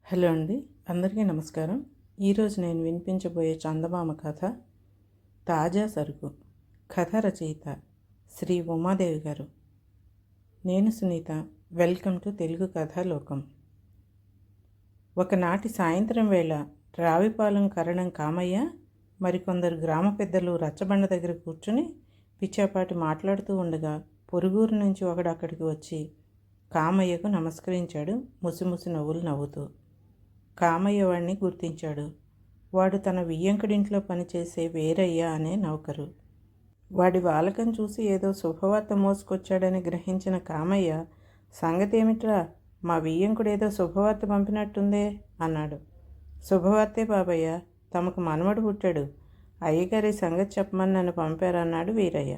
Hello అండి, అందరికీ నమస్కారం. ఈరోజు నేను వినిపించబోయే చందమామ కథ తాజా సరుకు. కథ రచయిత శ్రీ ఉమాదేవి గారు. నేను సునీత. Welcome to Telugu Kathalokam. ఒకనాటి సాయంత్రం వేళ రావిపాలెం కరణం కామయ్య మరికొందరు గ్రామ పెద్దలు రచ్చబండ దగ్గర కూర్చుని పిచ్చాపాటి మాట్లాడుతూ ఉండగా పొరుగురు నుంచి ఒకడు అక్కడికి వచ్చి కామయ్యకు నమస్కరించాడు, ముసిముసి నవ్వులు నవ్వుతూ. కామయ్య వాడిని గుర్తించాడు. వాడు తన వియ్యంకుడింట్లో పనిచేసే వీరయ్య అనే నౌకరు. వాడి వాలకం చూసి ఏదో శుభవార్త మోసుకొచ్చాడని గ్రహించిన కామయ్య, సంగతి ఏమిట్రా, మా వియ్యంకుడేదో శుభవార్త పంపినట్టుందే అన్నాడు. శుభవార్తే బాబయ్య, తమకు మనవడు పుట్టాడు, అయ్యగారి సంగతి చెప్పమని నన్ను పంపారన్నాడు వీరయ్య.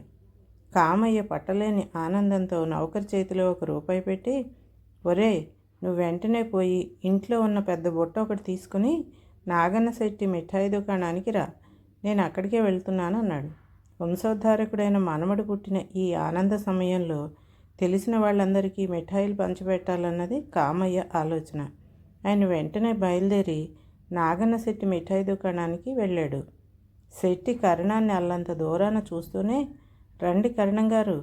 కామయ్య పట్టలేని ఆనందంతో నౌకరు చేతిలో ₹1 పెట్టి, ఒరే, నువ్వు వెంటనే పోయి ఇంట్లో ఉన్న పెద్ద బుట్ట ఒకటి తీసుకుని నాగన్న శెట్టి మిఠాయి దుకాణానికి రా, నేను అక్కడికే వెళ్తున్నాను అన్నాడు. వంశోద్ధారకుడైన మనమడు పుట్టిన ఈ ఆనంద సమయంలో తెలిసిన వాళ్ళందరికీ మిఠాయిలు పంచిపెట్టాలన్నది కామయ్య ఆలోచన. ఆయన వెంటనే బయలుదేరి నాగన్న శెట్టి మిఠాయి దుకాణానికి వెళ్ళాడు. శెట్టి కరణాన్ని అల్లంత దూరాన చూస్తూనే, రండి కరణం గారు,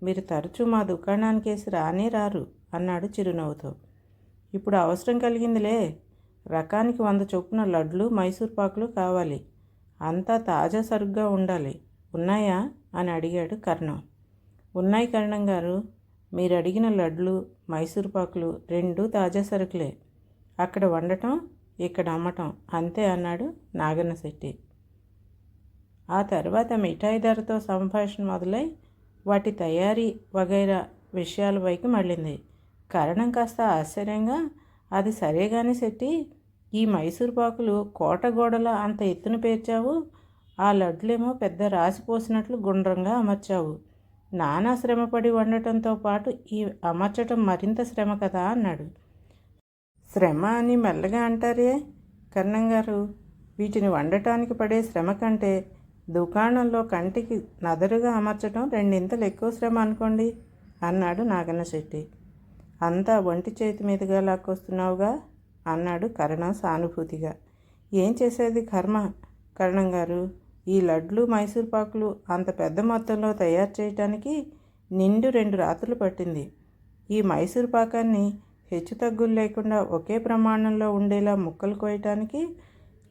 మీరు తరచూ మా దుకాణానికేసి రానే రారు అన్నాడు చిరునవ్వుతో. ఇప్పుడు అవసరం కలిగిందిలే, రకానికి 100 చొప్పున లడ్లు మైసూర్ పాకులు కావాలి, అంతా తాజా సరుగ్గా ఉండాలి, ఉన్నాయా అని అడిగాడు కరణం. ఉన్నాయి కరణం గారు, మీరు అడిగిన లడ్లు మైసూర్ పాకులు 2 తాజా సరుకులే, అక్కడ వండటం ఇక్కడ అమ్మటం అంతే అన్నాడు నాగన్న శెట్టి. ఆ తర్వాత మిఠాయి ధరతో సంభాషణ మొదలై వాటి తయారీ వగైరా విషయాల పైకి మళ్ళింది. కరణం కాస్త ఆశ్చర్యంగా, అది సరేగాని శెట్టి, ఈ మైసూర్ పాకులు కోటగోడల అంత ఎత్తున పేర్చావు, ఆ లడ్లేమో పెద్ద రాసిపోసినట్లు గుండ్రంగా అమర్చావు, నానా శ్రమపడి వండటంతో పాటు ఈ అమర్చటం మరింత శ్రమ కదా అన్నాడు. శ్రమ అని మెల్లగా అంటారే కరణం గారు, వీటిని వండటానికి పడే శ్రమ కంటే దుకాణంలో కంటికి నదరుగా అమర్చటం 2 ఎక్కువ శ్రమ అనుకోండి అన్నాడు నాగన్న శెట్టి. అంతా ఒంటి చేతి మీదుగా లాక్కొస్తున్నావుగా అన్నాడు కరణం సానుభూతిగా. ఏం చేసేది కర్మ కరణం గారు, ఈ లడ్లు మైసూర్ పాకులు అంత పెద్ద మొత్తంలో తయారు చేయటానికి నిండు 2 రాత్రులు పట్టింది. ఈ మైసూర్ పాకాన్ని హెచ్చు తగ్గులు లేకుండా ఒకే ప్రమాణంలో ఉండేలా ముక్కలు కోయటానికి,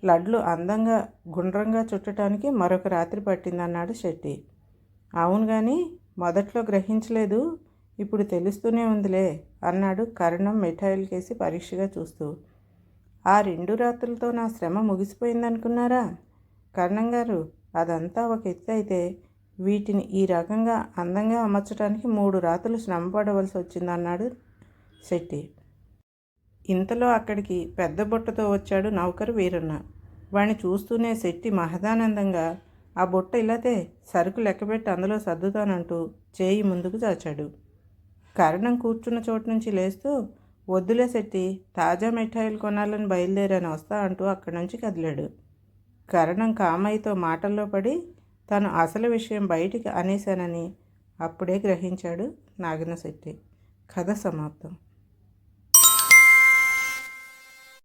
లడ్లు అందంగా గుండ్రంగా చుట్టడానికి మరొక రాత్రి పట్టిందన్నాడు శెట్టి. అవును కానీ మొదట్లో గ్రహించలేదు, ఇప్పుడు తెలుస్తూనే ఉందిలే అన్నాడు కరణం మిఠాయిలకేసి పరీక్షగా చూస్తూ. ఆ 2 రాత్రులతో నా శ్రమ ముగిసిపోయిందనుకున్నారా కరణం గారు, అదంతా ఒక ఎత్తు అయితే వీటిని ఈ రకంగా అందంగా అమర్చడానికి 3 రాత్రులు శ్రమ పడవలసి వచ్చిందన్నాడు శెట్టి. ఇంతలో అక్కడికి పెద్ద బుట్టతో వచ్చాడు నౌకరు వీరన్న. వాణ్ణి చూస్తూనే శెట్టి మహదానందంగా, ఆ బుట్ట ఇలాతే, సరుకు లెక్కపెట్టి అందులో సర్దుతానంటూ చేయి ముందుకు చాచాడు. కరణం కూర్చున్న చోటు నుంచి లేస్తూ, వద్దులే శెట్టి, తాజా మిఠాయిలు కొనాలని బయలుదేరాను, వస్తా అంటూ అక్కడి నుంచి కదిలాడు. కరణం కామయ్యతో మాటల్లో పడి తను అసలు విషయం బయటికి అనేశానని అప్పుడే గ్రహించాడు నాగన్న శెట్టి. కథ సమాప్తం.